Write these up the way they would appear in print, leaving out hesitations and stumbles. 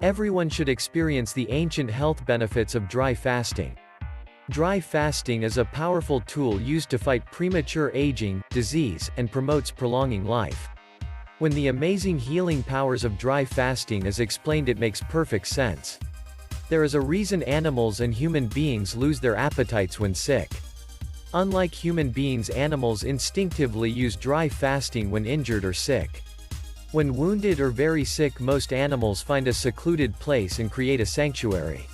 Everyone should experience the ancient health benefits of dry fasting. Dry fasting is a powerful tool used to fight premature aging, disease, and promotes prolonging life. When the amazing healing powers of dry fasting is explained, it makes perfect sense. There is a reason animals and human beings lose their appetites when sick. Unlike human beings, animals instinctively use dry fasting when injured or sick. When wounded or very sick, most animals find a secluded place and create a sanctuary.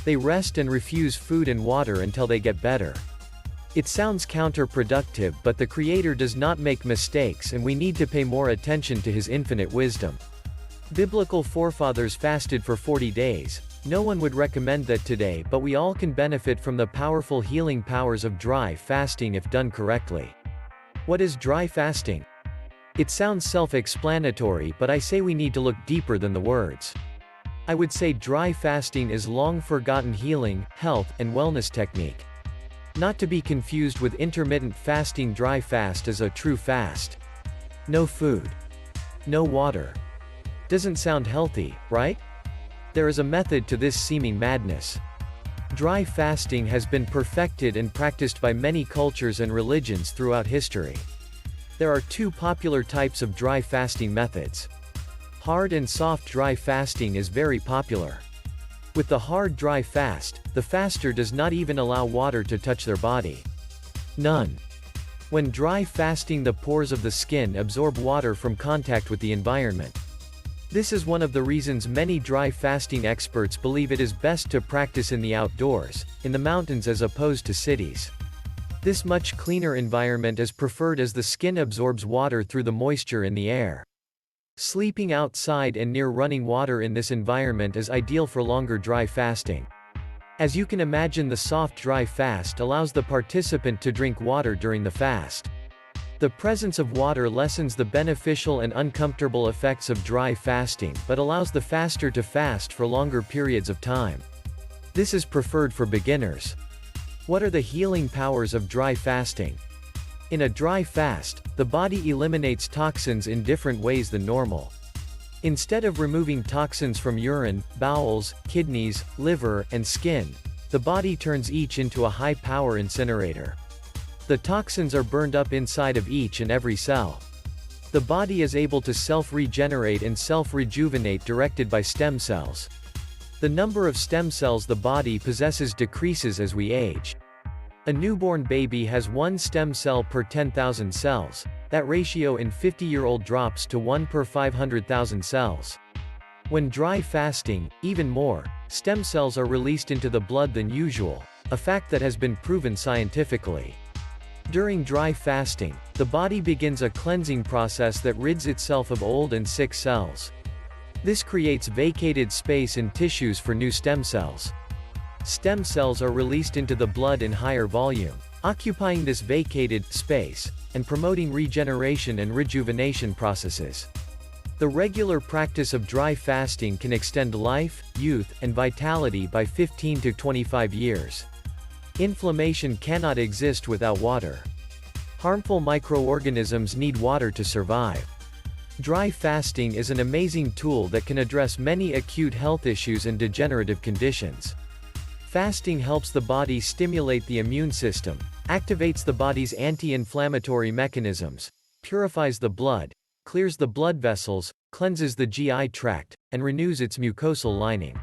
They rest and refuse food and water until they get better. It sounds counterproductive, but the Creator does not make mistakes, and we need to pay more attention to His infinite wisdom. Biblical forefathers fasted for 40 days. No one would recommend that today, but we all can benefit from the powerful healing powers of dry fasting if done correctly. What is dry fasting? It sounds self-explanatory, but I say we need to look deeper than the words. I would say dry fasting is long-forgotten healing, health, and wellness technique. Not to be confused with intermittent fasting. Dry fast is a true fast. No food. No water. Doesn't sound healthy, right? There is a method to this seeming madness. Dry fasting has been perfected and practiced by many cultures and religions throughout history. There are two popular types of dry fasting methods. Hard and soft dry fasting is very popular. With the hard dry fast, the faster does not even allow water to touch their body. None. When dry fasting, the pores of the skin absorb water from contact with the environment. This is one of the reasons many dry fasting experts believe it is best to practice in the outdoors, in the mountains as opposed to cities. This much cleaner environment is preferred as the skin absorbs water through the moisture in the air. Sleeping outside and near running water in this environment is ideal for longer dry fasting. As you can imagine, the soft dry fast allows the participant to drink water during the fast. The presence of water lessens the beneficial and uncomfortable effects of dry fasting, but allows the faster to fast for longer periods of time. This is preferred for beginners. What are the healing powers of dry fasting? In a dry fast, the body eliminates toxins in different ways than normal. Instead of removing toxins from urine, bowels, kidneys, liver, and skin, the body turns each into a high-power incinerator. The toxins are burned up inside of each and every cell. The body is able to self-regenerate and self-rejuvenate directed by stem cells. The number of stem cells the body possesses decreases as we age. A newborn baby has 1 stem cell per 10,000 cells. That ratio in 50-year-old drops to 1 per 500,000 cells. When dry fasting, even more stem cells are released into the blood than usual, a fact that has been proven scientifically. During dry fasting, the body begins a cleansing process that rids itself of old and sick cells. This creates vacated space in tissues for new stem cells. Stem cells are released into the blood in higher volume, occupying this vacated space, and promoting regeneration and rejuvenation processes. The regular practice of dry fasting can extend life, youth, and vitality by 15 to 25 years. Inflammation cannot exist without water. Harmful microorganisms need water to survive. Dry fasting is an amazing tool that can address many acute health issues and degenerative conditions. Fasting helps the body stimulate the immune system, activates the body's anti-inflammatory mechanisms, purifies the blood, clears the blood vessels, cleanses the GI tract, and renews its mucosal lining.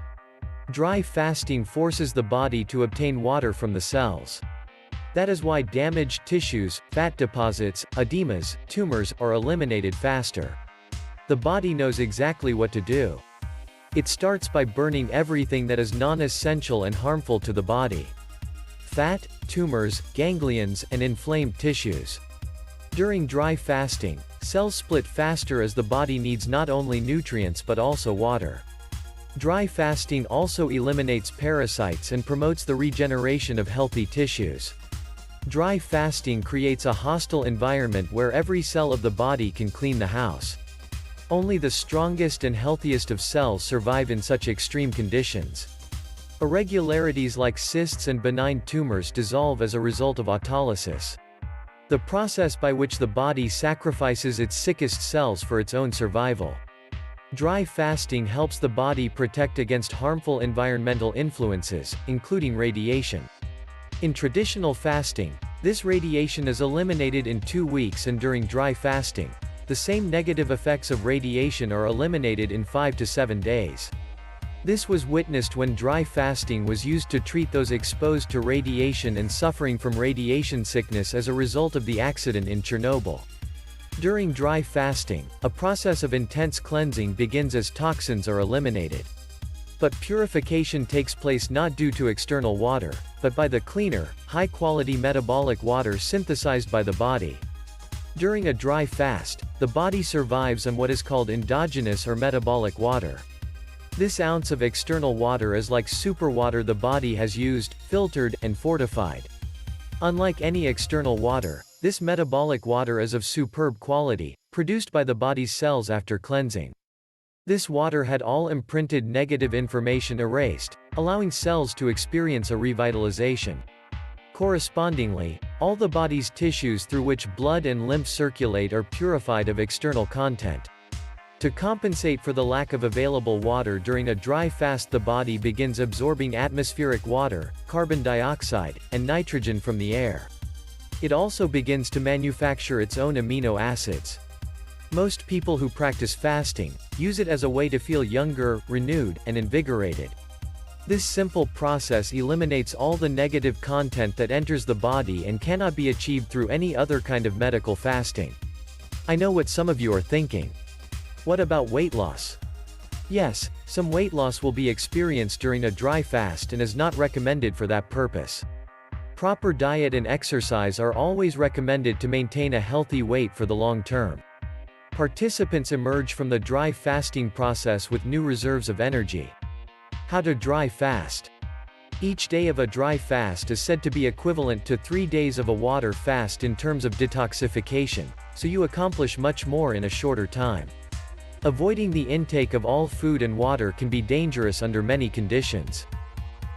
Dry fasting forces the body to obtain water from the cells. That is why damaged tissues, fat deposits, edemas, tumors are eliminated faster. The body knows exactly what to do. It starts by burning everything that is non-essential and harmful to the body. Fat, tumors, ganglions, and inflamed tissues. During dry fasting, cells split faster as the body needs not only nutrients but also water. Dry fasting also eliminates parasites and promotes the regeneration of healthy tissues. Dry fasting creates a hostile environment where every cell of the body can clean the house. Only the strongest and healthiest of cells survive in such extreme conditions. Irregularities like cysts and benign tumors dissolve as a result of autolysis, the process by which the body sacrifices its sickest cells for its own survival. Dry fasting helps the body protect against harmful environmental influences, including radiation. In traditional fasting, this radiation is eliminated in 2 weeks, and during dry fasting, the same negative effects of radiation are eliminated in 5 to 7 days. This was witnessed when dry fasting was used to treat those exposed to radiation and suffering from radiation sickness as a result of the accident in Chernobyl. During dry fasting, a process of intense cleansing begins as toxins are eliminated. But purification takes place not due to external water, but by the cleaner, high-quality metabolic water synthesized by the body. During a dry fast, the body survives on what is called endogenous or metabolic water. This ounce of external water is like superwater the body has used, filtered, and fortified. Unlike any external water, this metabolic water is of superb quality, produced by the body's cells after cleansing. This water had all imprinted negative information erased, allowing cells to experience a revitalization. Correspondingly, all the body's tissues through which blood and lymph circulate are purified of external content. To compensate for the lack of available water during a dry fast, the body begins absorbing atmospheric water, carbon dioxide, and nitrogen from the air. It also begins to manufacture its own amino acids. Most people who practice fasting use it as a way to feel younger, renewed, and invigorated. This simple process eliminates all the negative content that enters the body and cannot be achieved through any other kind of medical fasting. I know what some of you are thinking. What about weight loss? Yes, some weight loss will be experienced during a dry fast and is not recommended for that purpose. Proper diet and exercise are always recommended to maintain a healthy weight for the long term. Participants emerge from the dry fasting process with new reserves of energy. How to dry fast? Each day of a dry fast is said to be equivalent to 3 days of a water fast in terms of detoxification, so you accomplish much more in a shorter time. Avoiding the intake of all food and water can be dangerous under many conditions.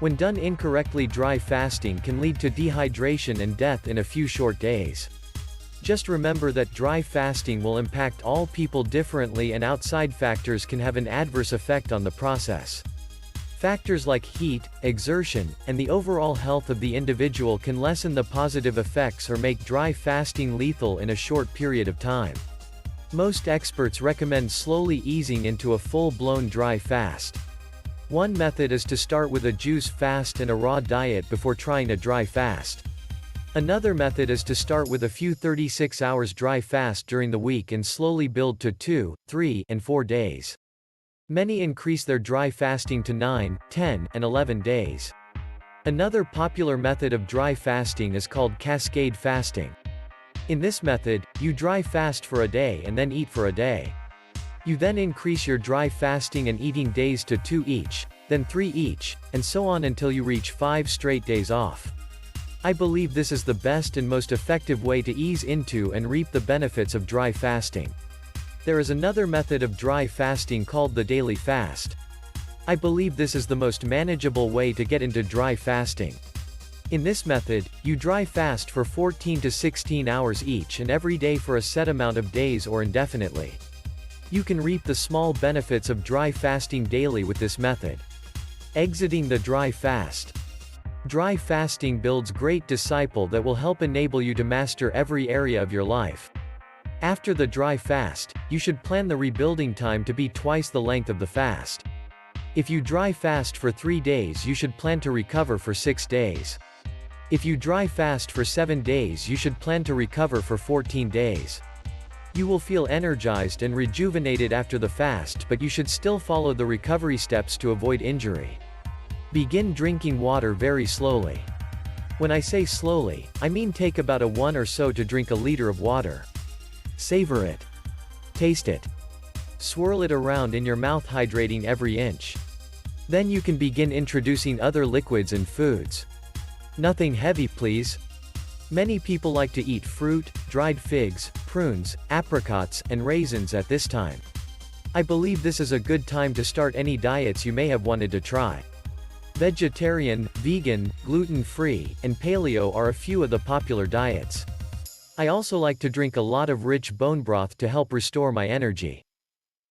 When done incorrectly, dry fasting can lead to dehydration and death in a few short days. Just remember that dry fasting will impact all people differently, and outside factors can have an adverse effect on the process. Factors like heat, exertion, and the overall health of the individual can lessen the positive effects or make dry fasting lethal in a short period of time. Most experts recommend slowly easing into a full-blown dry fast. One method is to start with a juice fast and a raw diet before trying a dry fast. Another method is to start with a few 36 hours dry fast during the week and slowly build to 2, 3, and 4 days. Many increase their dry fasting to 9, 10, and 11 days. Another popular method of dry fasting is called cascade fasting. In this method, you dry fast for a day and then eat for a day. You then increase your dry fasting and eating days to 2 each, then 3 each, and so on until you reach 5 straight days off. I believe this is the best and most effective way to ease into and reap the benefits of dry fasting. There is another method of dry fasting called the daily fast. I believe this is the most manageable way to get into dry fasting. In this method, you dry fast for 14 to 16 hours each and every day for a set amount of days or indefinitely. You can reap the small benefits of dry fasting daily with this method. Exiting the dry fast. Dry fasting builds great disciple that will help enable you to master every area of your life. After the dry fast, you should plan the rebuilding time to be twice the length of the fast. If you dry fast for 3 days, you should plan to recover for 6 days. If you dry fast for 7 days, you should plan to recover for 14 days. You will feel energized and rejuvenated after the fast, but you should still follow the recovery steps to avoid injury. Begin drinking water very slowly. When I say slowly, I mean take about a 1 or so to drink a liter of water. Savor it. Taste it. Swirl it around in your mouth, hydrating every inch. Then you can begin introducing other liquids and foods. Nothing heavy, please. Many people like to eat fruit, dried figs, prunes, apricots, and raisins at this time. I believe this is a good time to start any diets you may have wanted to try. Vegetarian, vegan, gluten-free, and paleo are a few of the popular diets. I also like to drink a lot of rich bone broth to help restore my energy.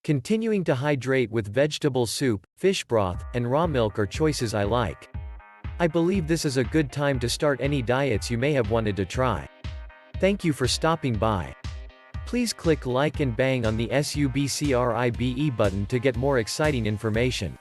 Continuing to hydrate with vegetable soup, fish broth, and raw milk are choices I like. I believe this is a good time to start any diets you may have wanted to try. Thank you for stopping by. Please click like and bang on the subscribe button to get more exciting information.